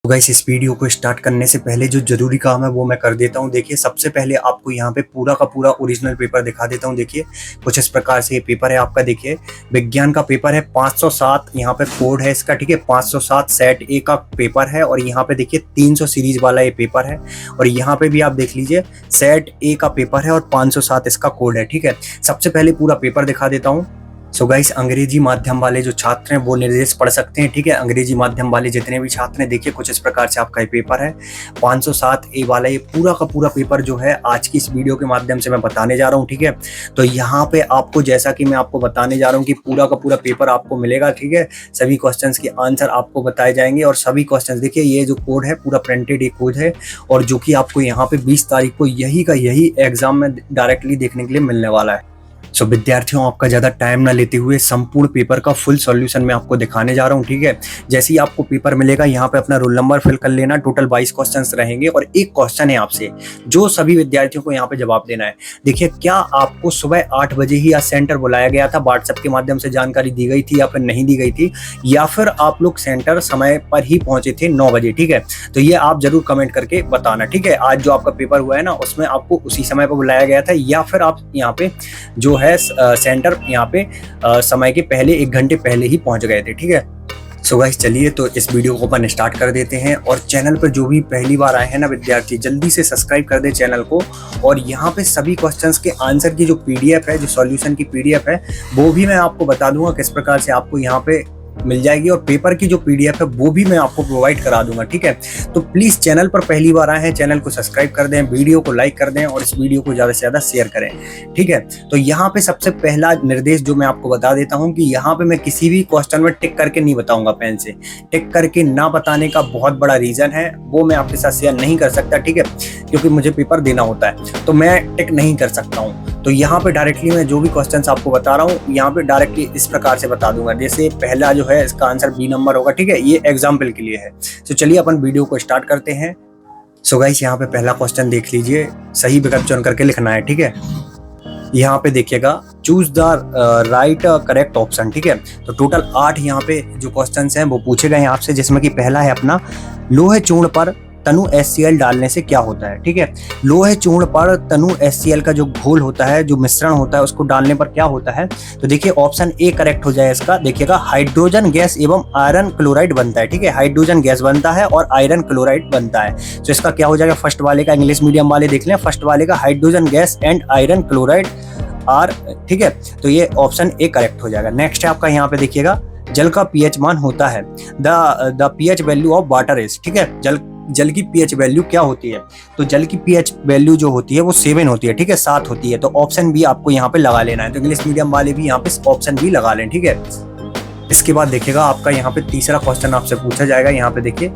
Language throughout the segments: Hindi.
तो गाइस इस वीडियो को स्टार्ट करने से पहले जो जरूरी काम है वो मैं कर देता हूँ। देखिए सबसे पहले आपको यहाँ पे पूरा का पूरा ओरिजिनल पेपर दिखा देता हूँ। देखिए कुछ इस प्रकार से ये पेपर है आपका। देखिए विज्ञान का पेपर है 507, यहाँ पे कोड है इसका, ठीक है। 507 सेट ए का पेपर है और यहाँ पे देखिए 300 सीरीज वाला ये पेपर है और यहाँ पे भी आप देख लीजिए सेट ए का पेपर है और 507 इसका कोड है, ठीक है। सबसे पहले पूरा पेपर दिखा देता हूँ। सो गाइस अंग्रेजी माध्यम वाले जो छात्र हैं वो निर्देश पढ़ सकते हैं, ठीक है। अंग्रेजी माध्यम वाले जितने भी छात्र हैं, देखिए कुछ इस प्रकार से आपका ये पेपर है 507 ए वाला। ये पूरा का पूरा पेपर जो है आज की इस वीडियो के माध्यम से मैं बताने जा रहा हूँ, ठीक है। तो यहाँ पे आपको जैसा कि मैं आपको बताने जा रहा हूँ कि पूरा का पूरा पेपर आपको मिलेगा, ठीक है। सभी क्वेश्चंस के आंसर आपको बताए जाएंगे और सभी क्वेश्चंस देखिए ये जो कोड है पूरा प्रिंटेड ये कोड है और जो कि आपको यहाँ पे 20 तारीख को यही एग्जाम में डायरेक्टली देखने के लिए मिलने वाला है। सो विद्यार्थियों आपका ज़्यादा टाइम ना लेते हुए संपूर्ण पेपर का फुल सॉल्यूशन मैं आपको दिखाने जा रहा हूं, ठीक है। जैसे ही आपको पेपर मिलेगा यहाँ पे अपना रोल नंबर फिल कर लेना। टोटल 22 क्वेश्चंस रहेंगे और एक क्वेश्चन है आपसे जो सभी विद्यार्थियों को यहाँ पे जवाब देना है। देखिए क्या आपको सुबह 8 बजे ही आज सेंटर बुलाया गया था, व्हाट्सएप के माध्यम से जानकारी दी गई थी या फिर नहीं दी गई थी, या फिर आप लोग सेंटर समय पर ही पहुंचे थे 9 बजे, ठीक है। तो ये आप जरूर कमेंट करके बताना, ठीक है। आज जो आपका पेपर हुआ है ना उसमें आपको उसी समय पर बुलाया गया था या फिर आप यहाँ पे जो है सेंटर यहाँ पे समय के पहले 1 घंटे पहले ही पहुंच गए थे, ठीक है। सो गाइस चलिए तो इस वीडियो को अपन स्टार्ट कर देते हैं और चैनल पर जो भी पहली बार आए हैं ना विद्यार्थी जल्दी से सब्सक्राइब कर दे चैनल को। और यहाँ पे सभी क्वेश्चंस के आंसर की जो पीडीएफ है, जो सॉल्यूशन की पीडीएफ है वो भी मैं आपको बता दूंगा किस प्रकार से आपको यहाँ पे मिल जाएगी और पेपर की जो पीडीएफ है वो भी मैं आपको प्रोवाइड करा दूंगा, ठीक है। तो प्लीज चैनल पर पहली बार आए हैं चैनल को सब्सक्राइब कर दें, वीडियो को लाइक कर दें और इस वीडियो को ज्यादा से ज्यादा शेयर करें, ठीक है। तो यहाँ पे सबसे पहला निर्देश जो मैं आपको बता देता हूँ कि यहाँ पे मैं किसी भी क्वेश्चन में टिक करके नहीं बताऊंगा। पेन से टिक करके ना बताने का बहुत बड़ा रीजन है, वो मैं आपके साथ शेयर नहीं कर सकता, ठीक है, क्योंकि मुझे पेपर देना होता है तो मैं टिक नहीं कर सकता हूँ। तो यहाँ पे डायरेक्टली मैं जो भी क्वेश्चंस आपको बता रहा हूँ यहाँ पे डायरेक्टली इस प्रकार से बता दूंगा। जैसे पहला जो है इसका आंसर बी नंबर होगा, ठीक है। ये एग्जाम्पल के लिए है। तो चलिए अपन वीडियो को स्टार्ट करते हैं। सो गाइस यहाँ पे पहला क्वेश्चन देख लीजिए, सही विकल्प चुन करके लिखना है, ठीक है। यहाँ पे देखिएगा choose the right correct option, ठीक है। तो टोटल 8 यहाँ पे जो क्वेश्चंस हैं वो पूछे गए हैं आपसे, जिसमें कि पहला है अपना लोहे चूर्ण पर तनु HCl डालने से क्या होता है, ठीक है। लोहे चूर्ण पर तनु HCl का जो घोल होता है, जो मिश्रण होता है, उसको डालने पर क्या होता है। तो देखिए ऑप्शन ए करेक्ट हो जाए इसका। देखिएगा हाइड्रोजन गैस एवं आयरन क्लोराइड बनता है, ठीक है। हाइड्रोजन गैस बनता है और आयरन क्लोराइड बनता है। तो इसका क्या हो जाएगा, फर्स्ट वाले का, इंग्लिश मीडियम वाले देख लें, फर्स्ट वाले का hydrogen gas and iron chloride are, ठीक है। तो ये ऑप्शन ए करेक्ट हो जाएगा। नेक्स्ट है आपका यहाँ पे देखिएगा जल का पीएच मान होता है the pH value of water is, ठीक है। जल की पीएच वैल्यू क्या होती है। तो जल की पीएच वैल्यू जो होती है वो 7 होती है, ठीक है, 7 होती है। तो ऑप्शन बी आपको यहाँ पे लगा लेना है। तो इंग्लिश मीडियम वाले भी यहाँ पे ऑप्शन बी लगा लें, ठीक है। इसके बाद देखिएगा आपका यहाँ पे तीसरा क्वेश्चन आपसे पूछा जाएगा। यहाँ पे देखिए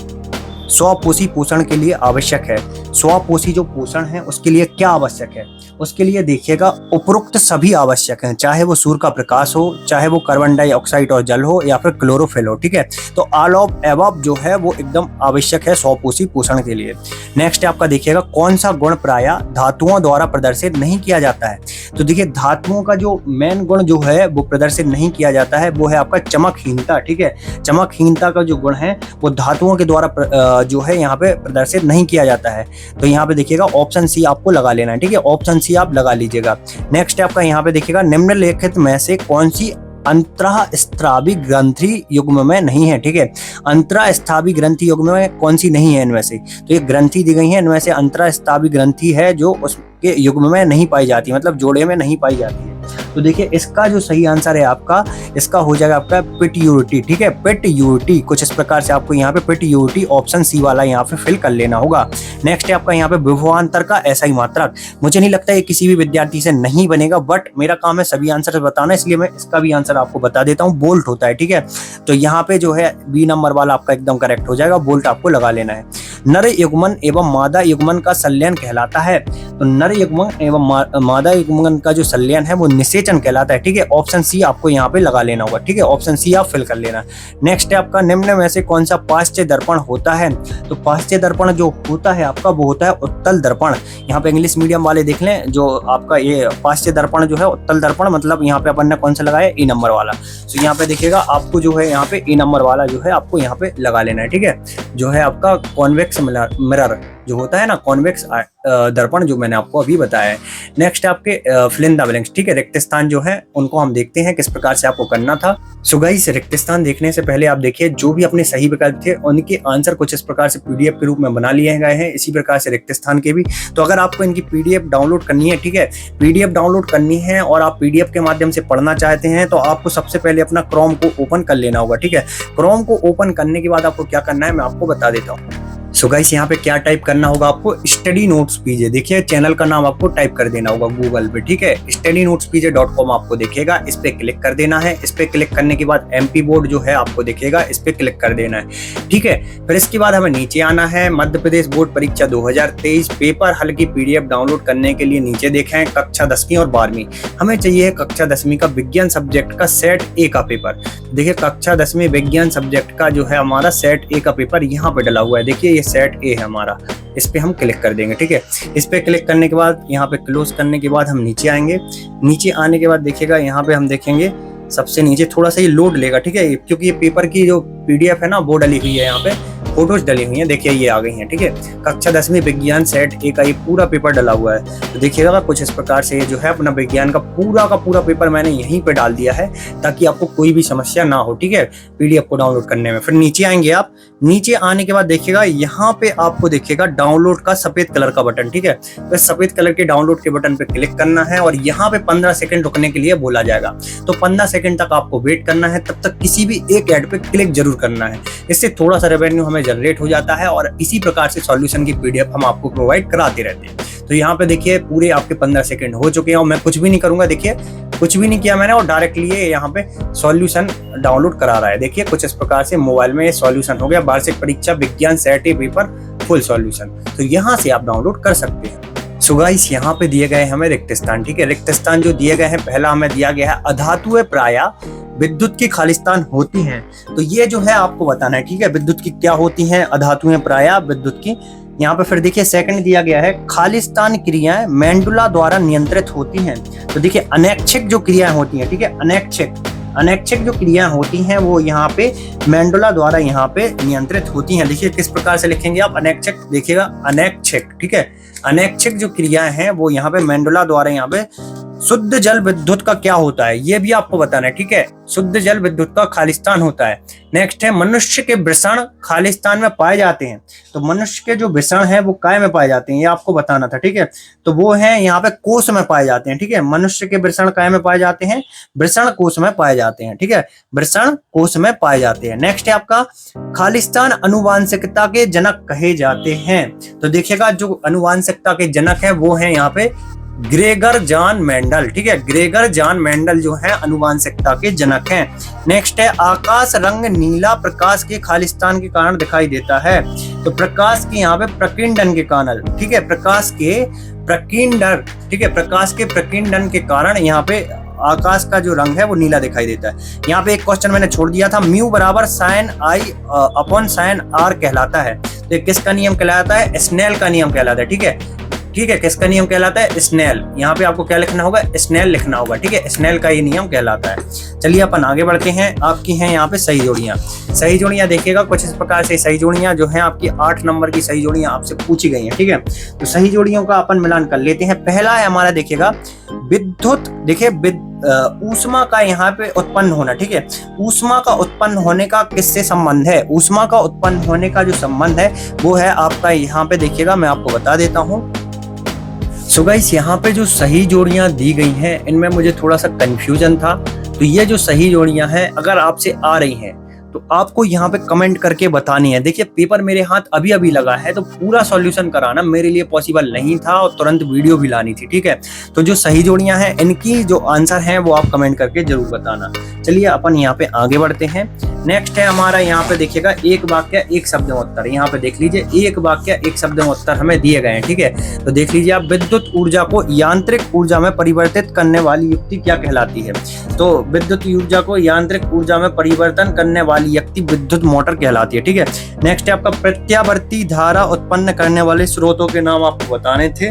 स्वपोषी पोषण के लिए आवश्यक है। स्वपोषी जो पोषण है उसके लिए क्या आवश्यक है। उसके लिए देखिएगा उपरोक्त सभी आवश्यक हैं, चाहे वो सूर्य का प्रकाश हो, चाहे वो कार्बन डाइऑक्साइड और जल हो या फिर क्लोरोफिल हो, ठीक है। तो ऑल ऑफ एबव जो है वो एकदम आवश्यक है स्वपोषी पोषण के लिए। नेक्स्ट आपका देखिएगा कौन सा गुण प्रायः धातुओं द्वारा प्रदर्शित नहीं किया जाता है। तो देखिए धातुओं का जो मेन गुण जो है वो प्रदर्शित नहीं किया जाता है, वो है आपका चमकहीनता, ठीक है। चमकहीनता का जो गुण है वो धातुओं के द्वारा जो है यहाँ पे प्रदर्शित नहीं किया जाता है। तो यहाँ पे देखिएगा ऑप्शन सी आपको लगा लेना है, ठीक है। ऑप्शन सी आप लगा लीजिएगा। नेक्स्ट आपका यहाँ पे देखिएगा निम्नलिखित में से कौन सी अंतःस्रावी ग्रंथि युग्म में नहीं है, ठीक है। अंतःस्रावी ग्रंथि युग्म में कौन सी नहीं है इनमें से। तो ये ग्रंथि दी गई है, इनमें से अंतःस्रावी ग्रंथि है जो उसके युग्म में नहीं पाई जाती, मतलब जोड़े में नहीं पाई जाती है। तो देखिए इसका जो सही आंसर है आपका, इसका हो जाएगा आपका पिट्यूटरी, ठीक है। पिट्यूटरी कुछ इस प्रकार से आपको यहाँ पे पिट्यूटरी ऑप्शन सी वाला यहाँ पे फिल कर लेना होगा। नेक्स्ट है आपका यहाँ पे विभवांतर का SI मात्रक। मुझे नहीं लगता ये किसी भी विद्यार्थी से नहीं बनेगा, बट मेरा काम है सभी आंसर बताना, इसलिए मैं इसका भी आंसर आपको बता देता हूँ। बोल्ट होता है, ठीक है। तो यहाँ पे जो है बी नंबर वाला आपका एकदम करेक्ट हो जाएगा, बोल्ट आपको लगा लेना है। नर युग्मन एवं मादा युग्मन का संलयन कहलाता है। तो नर युग्मन एवं मादा युग्मन का जो संलयन है वो निषेचन कहलाता है। ठीक है, ऑप्शन सी आपको यहाँ पे लगा लेना होगा। ठीक है, ऑप्शन सी आप फिल कर लेना। नेक्स्ट है आपका, निम्न में से कौन सा पाश्चात्य दर्पण होता है? तो पाश्चात्य दर्पण जो होता है आपका वो होता है उत्तल दर्पण। यहाँ पे इंग्लिश मीडियम वाले देख लें, जो आपका ये पाश्चात्य दर्पण जो है उत्तल दर्पण, मतलब यहाँ पे अपन ने कौन सा लगाया, ए नंबर वाला। तो यहाँ पे देखिएगा आपको जो है यहाँ पे ए नंबर वाला जो है आपको यहाँ पे लगा लेना है। ठीक है, जो है आपका कॉन्वेक्स मिरर जो होता है ना, कॉन्वेक्स दर्पण जो मैंने आपको अभी बताया है। नेक्स्ट आपके फिल इन द ब्लैंक्स। ठीक है, रिक्त स्थान जो है उनको हम देखते हैं किस प्रकार से आपको करना था। सो गाइस, रिक्त स्थान देखने से पहले आप देखिए जो भी अपने सही विकल्प थे उनके आंसर कुछ इस प्रकार से पीडीएफ के रूप में बना लिए गए हैं, इसी प्रकार से रिक्त स्थान के भी। तो अगर आपको इनकी पीडीएफ डाउनलोड करनी है, ठीक है, पीडीएफ डाउनलोड करनी है और आप पीडीएफ के माध्यम से पढ़ना चाहते हैं, तो आपको सबसे पहले अपना क्रोम को ओपन कर लेना होगा। ठीक है, क्रोम को ओपन करने के बाद आपको क्या करना है मैं आपको बता देता हूँ। सो गाइस, यहाँ पे क्या टाइप करना होगा आपको, स्टडी नोट्स पीजे। देखिए चैनल का नाम आपको टाइप कर देना होगा गूगल पे। ठीक है, studynotespj.com आपको दिखेगा, इस पे क्लिक कर देना है। इस पे क्लिक करने के बाद एमपी बोर्ड जो है आपको दिखेगा, इस पे क्लिक कर देना है। ठीक है, फिर इसके बाद हमें नीचे आना है। मध्य प्रदेश बोर्ड परीक्षा 2023 पेपर हल की पीडीएफ डाउनलोड करने के लिए नीचे देखें कक्षा 10वीं और 12वीं। हमें चाहिए कक्षा 10वीं का विज्ञान सब्जेक्ट का सेट ए का पेपर। देखिए कक्षा 10वीं विज्ञान सब्जेक्ट का जो है हमारा सेट ए का पेपर यहाँ पे डला हुआ है। देखिए सेट ए है हमारा, इस पे हम क्लिक कर देंगे। ठीक है, इस पे क्लिक करने के बाद यहाँ पे क्लोज करने के बाद हम नीचे आएंगे। नीचे आने के बाद देखिएगा यहाँ पे हम देखेंगे सबसे नीचे थोड़ा सा ये लोड लेगा। ठीक है, क्योंकि ये पेपर की जो पीडीएफ है ना वो डली हुई है, यहाँ पे फोटोज डली हुई हैं। देखिए ये आ गई हैं। ठीक है, कक्षा 10वीं विज्ञान सेट ए का ये पूरा पेपर डला हुआ है। तो देखिएगा कुछ इस प्रकार से ये जो है अपना विज्ञान का पूरा पेपर मैंने यहीं पे डाल दिया है ताकि आपको कोई भी समस्या ना हो। ठीक है, पीडीएफ को डाउनलोड करने में। फिर नीचे आएंगे आप। नीचे आने के बाद देखिएगा यहाँ पे आपको देखिएगा डाउनलोड का सफेद कलर का बटन। ठीक है, तो सफेद कलर के डाउनलोड के बटन पे क्लिक करना है और यहाँ पे 15 सेकंड रुकने के लिए बोला जाएगा। तो 15 सेकंड तक आपको वेट करना है, तब तक किसी भी एक ऐड पे क्लिक जरूर करना है। इससे थोड़ा सा रेवेन्यू हमें जनरेट हो जाता है और इसी प्रकार से सॉल्यूशन की पीडीएफ हम आपको प्रोवाइड कराते रहते हैं। तो यहाँ पे देखिए पूरे आपके 15 सेकंड हो चुके हैं और मैं कुछ भी नहीं करूंगा। देखिए कुछ भी नहीं किया मैंने और डायरेक्टली ये यहाँ पे सॉल्यूशन डाउनलोड करा रहा है। देखिए कुछ इस प्रकार से मोबाइल में ये सॉल्यूशन हो गया, वार्षिक परीक्षा विज्ञान सेट ए पेपर फुल सॉल्यूशन। तो यहाँ से आप डाउनलोड कर सकते हैं। सो गाइस, यहाँ पे दिए गए हमें रिक्त स्थान। ठीक है, रिक्त स्थान जो दिए गए हैं, पहला हमें दिया गया है अधातुएं प्रायः विद्युत की खालिस्तान होती हैं। तो ये जो है आपको बताना है। ठीक है, विद्युत की क्या होती हैं, अधातुएं प्रायः विद्युत की। यहाँ पे फिर देखिए सेकंड दिया गया है खालिस्तान क्रियाएं मेंडुला द्वारा नियंत्रित होती हैं। तो देखिए अनैच्छिक जो क्रियाएं होती हैं, ठीक है, अनैच्छिक जो क्रियाएं होती हैं वो यहाँ पे मेंडुला द्वारा यहाँ पे नियंत्रित होती हैं। देखिए किस प्रकार से लिखेंगे आप अनैच्छिक, देखिएगा अनैच्छिक। ठीक है, अनैच्छिक जो क्रियाएं हैं वो यहाँ पे मेंडुला द्वारा यहाँ पे। शुद्ध जल विद्युत का क्या होता है ये भी आपको बताना है। ठीक है, शुद्ध जल विद्युत का खालिस्तान होता है। नेक्स्ट है मनुष्य के वृषण खालिस्तान में पाए जाते हैं। तो मनुष्य के जो वृषण है वो काय में पाए जाते हैं ये आपको बताना था। ठीक है, तो वो है यहाँ पे कोष में पाए जाते हैं। ठीक है, मनुष्य के वृषण काय में पाए जाते हैं, वृषण कोष में पाए जाते हैं। ठीक है, वृषण कोष में पाए जाते हैं। नेक्स्ट है आपका खालिस्तान अनुवांशिकता के जनक कहे जाते हैं। तो देखिएगा जो अनुवांशिकता के जनक है वो है यहाँ पे ग्रेगर जॉन मेंडल। ठीक है, ग्रेगर जॉन मेंडल जो है अनुवांशिकता के जनक हैं। नेक्स्ट है आकाश रंग नीला प्रकाश के खालिस्तान के कारण दिखाई देता है। तो प्रकाश के यहाँ पे प्रकीर्णन के कारण, ठीक है, प्रकाश के प्रकीर्णन, ठीक है, प्रकाश के प्रकीर्णन के कारण यहाँ पे आकाश का जो रंग है वो नीला दिखाई देता है। यहाँ पे एक क्वेश्चन मैंने छोड़ दिया था, म्यू बराबर sine i upon sine r कहलाता है। तो किसका नियम कहलाता है, स्नेल का नियम कहलाता है। ठीक है, ठीक है, किसका नियम कहलाता है, स्नेल। यहाँ पे आपको क्या लिखना होगा, स्नेल लिखना होगा। ठीक है, स्नेल का ये नियम कहलाता है। चलिए अपन आगे बढ़ते हैं। आपकी हैं यहाँ पे सही जोड़ियाँ। सही जोड़ियाँ देखिएगा कुछ इस प्रकार से सही जोड़ियाँ जो हैं आपकी 8 नंबर की सही जोड़ियाँ आपसे पूछी गई हैं। ठीक है, तो सही जोड़ियों का अपन मिलान कर लेते हैं। पहला है हमारा देखिएगा विद्युत, देखिए ऊष्मा का यहाँ पे उत्पन्न होना। ठीक है, ऊष्मा का उत्पन्न होने का किससे संबंध है, ऊष्मा का उत्पन्न होने का जो संबंध है वो है आपका यहाँ पे देखिएगा, मैं आपको बता देता हूँ। सो गाइस, यहाँ पे जो सही जोड़ियां दी गई हैं इनमें मुझे थोड़ा सा कंफ्यूजन था। तो ये जो सही जोड़ियां हैं अगर आपसे आ रही हैं तो आपको यहाँ पे कमेंट करके बतानी है। देखिए पेपर मेरे हाथ अभी अभी लगा है, तो पूरा सॉल्यूशन कराना मेरे लिए पॉसिबल नहीं था और तुरंत वीडियो भी लानी थी, ठीक है। तो जो सही जोड़ियां हैं इनकी जो आंसर हैं वो आप कमेंट करके जरूर बताना। चलिए अपन यहाँ पे आगे बढ़ते हैं। नेक्स्ट है हमारा यहाँ पे देखिएगा एक वाक्य एक शब्द में उत्तर। यहाँ पे देख लीजिए एक वाक्य एक शब्द में उत्तर हमें दिए गए हैं, ठीक है। तो देख लीजिए आप, विद्युत ऊर्जा को यांत्रिक ऊर्जा में परिवर्तित करने वाली युक्ति क्या कहलाती है? तो विद्युत ऊर्जा को यांत्रिक ऊर्जा में परिवर्तन करने वाली युक्ति विद्युत मोटर कहलाती है, ठीक है। नेक्स्ट है आपका प्रत्यावर्ती धारा उत्पन्न करने वाले स्रोतों के नाम आपको बताने थे।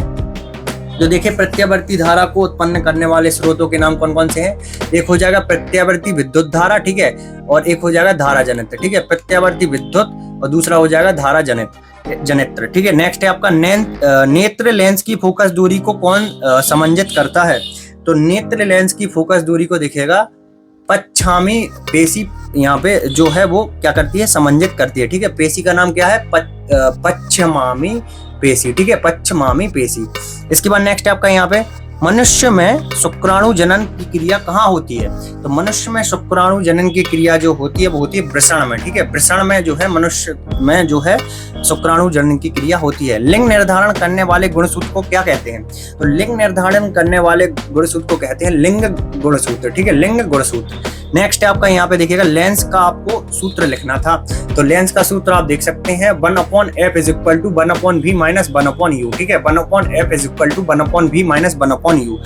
तो देखिए प्रत्यावर्ती धारा को उत्पन्न करने वाले स्रोतों के नाम कौन कौन से हैं? एक हो जाएगा प्रत्यावर्ती विद्युत धारा, ठीक है, और एक हो जाएगा धारा जनित्र, ठीक है। प्रत्यावर्ती विद्युत और दूसरा हो जाएगा धारा जनित्र, ठीक है। नेक्स्ट है आपका नेत्र लेंस की फोकस दूरी को कौन समंजित करता है? तो नेत्र लेंस की फोकस दूरी को देखिएगा पच्छामी पेशी यहाँ पे जो है वो क्या करती है? समंजित करती है, ठीक है। पेशी का नाम क्या है? पच्छमामी पेशी, ठीक है, पच्छमामी पेशी। इसके बाद नेक्स्ट है आपका यहाँ पे मनुष्य में शुक्राणु जनन की क्रिया कहाँ होती है? तो मनुष्य में शुक्राणु जनन की क्रिया जो होती है वो होती है वृषण में, ठीक है। वृषण में जो है मनुष्य में जो है शुक्राणु जनन की क्रिया होती है। लिंग निर्धारण करने वाले गुणसूत्र को क्या कहते हैं? तो लिंग निर्धारण करने वाले गुणसूत्र को कहते हैं लिंग गुणसूत्र, ठीक है, लिंग गुणसूत्र। नेक्स्ट है आपका यहाँ पे देखिएगा लेंस का आपको सूत्र लिखना था। तो लेंस का सूत्र आप देख सकते हैं 1/f = 1/v - 1/u, ठीक है। 1/f = 1/v - 1/u।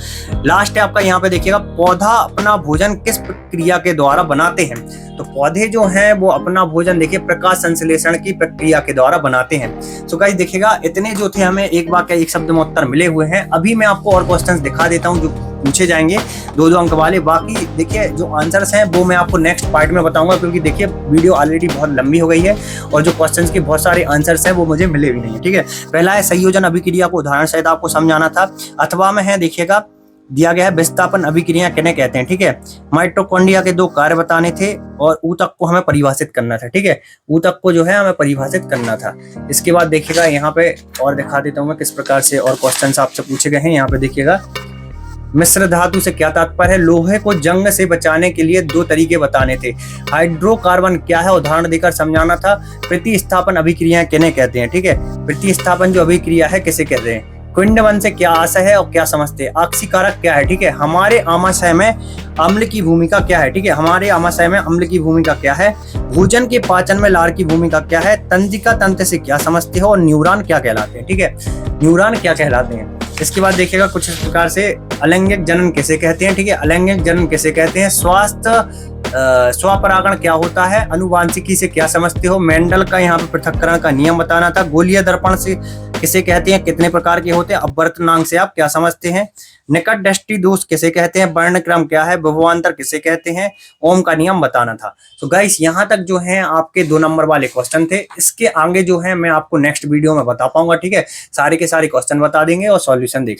लास्ट है आपका यहाँ पे देखिएगा पौधा अपना भोजन किस प्रक्रिया के द्वारा बनाते हैं? तो पौधे जो हैं वो अपना भोजन देखिए प्रकाश संश्लेषण की प्रक्रिया के द्वारा बनाते हैं। सो गाइस देखिएगा इतने जो थे हमें एक वाक्य एक शब्द में उत्तर मिले हुए हैं। अभी मैं आपको और क्वेश्चंस दिखा देता हूँ जो पूछे जाएंगे 2-2 अंक वाले। बाकी देखिए जो आंसर्स हैं वो मैं आपको नेक्स्ट पार्ट में बताऊंगा, क्योंकि देखिए वीडियो ऑलरेडी बहुत लंबी हो गई है और जो क्वेश्चंस के बहुत सारे आंसर्स हैं वो मुझे मिले भी नहीं है, ठीक है। पहला है संयोजन अभिक्रिया को उदाहरण सहित आपको समझाना था। अथवा में है देखिएगा दिया गया है विस्थापन अभिक्रिया किन्हें कहते हैं, ठीक है। माइटोकॉन्ड्रिया के 2 कार्य बताने थे और ऊतक को हमें परिभाषित करना था, ठीक है। ऊतक को जो है हमें परिभाषित करना था। इसके बाद देखिएगा यहाँ पे और दिखा देता हूँ मैं किस प्रकार से और क्वेश्चन आपसे पूछे गए हैं। यहाँ पे देखिएगा मिश्र धातु से क्या तात्पर्य है? लोहे को जंग से बचाने के लिए 2 तरीके बताने थे। हाइड्रोकार्बन क्या है? उदाहरण देकर समझाना था। प्रतिस्थापन अभिक्रियाएं किन्हें कहते हैं, ठीक है। प्रतिस्थापन जो अभिक्रिया है किसे कहते हैं? क्विंडवन से क्या आशय है और क्या समझते हैं? ऑक्सीकारक क्या है, ठीक है। हमारे आमाशय में अम्ल की भूमिका क्या है, ठीक है। हमारे आमाशय में अम्ल की भूमिका क्या है? भोजन के पाचन में लार की भूमिका क्या है? तंत्रिका तंत्र से क्या समझते हो? और न्यूरॉन क्या कहलाते हैं, ठीक है। न्यूरॉन क्या कहलाते हैं। इसके बाद देखिएगा कुछ इस प्रकार से अलैंगिक जनन किसे कहते हैं, ठीक है। अलैंगिक जनन किसे कहते हैं? स्वपरागण क्या होता है? अनुवांशिकी से क्या समझते हो? मेंडल का यहाँ पे पृथक्करण का नियम बताना था। गोलीय दर्पण से किसे कहते हैं? कितने प्रकार के होते हैं? अपवर्तनांक से आप क्या समझते हैं? निकट दृष्टि दोष किसे कहते हैं? वर्णक्रम क्या है? विभवांतर किसे कहते हैं? ओम का नियम बताना था। तो गाइस यहाँ तक जो है आपके 2 नंबर वाले क्वेश्चन थे। इसके आगे जो है मैं आपको नेक्स्ट वीडियो में बता पाऊंगा, ठीक है। सारे के सारे क्वेश्चन बता देंगे और सॉल्यूशन देख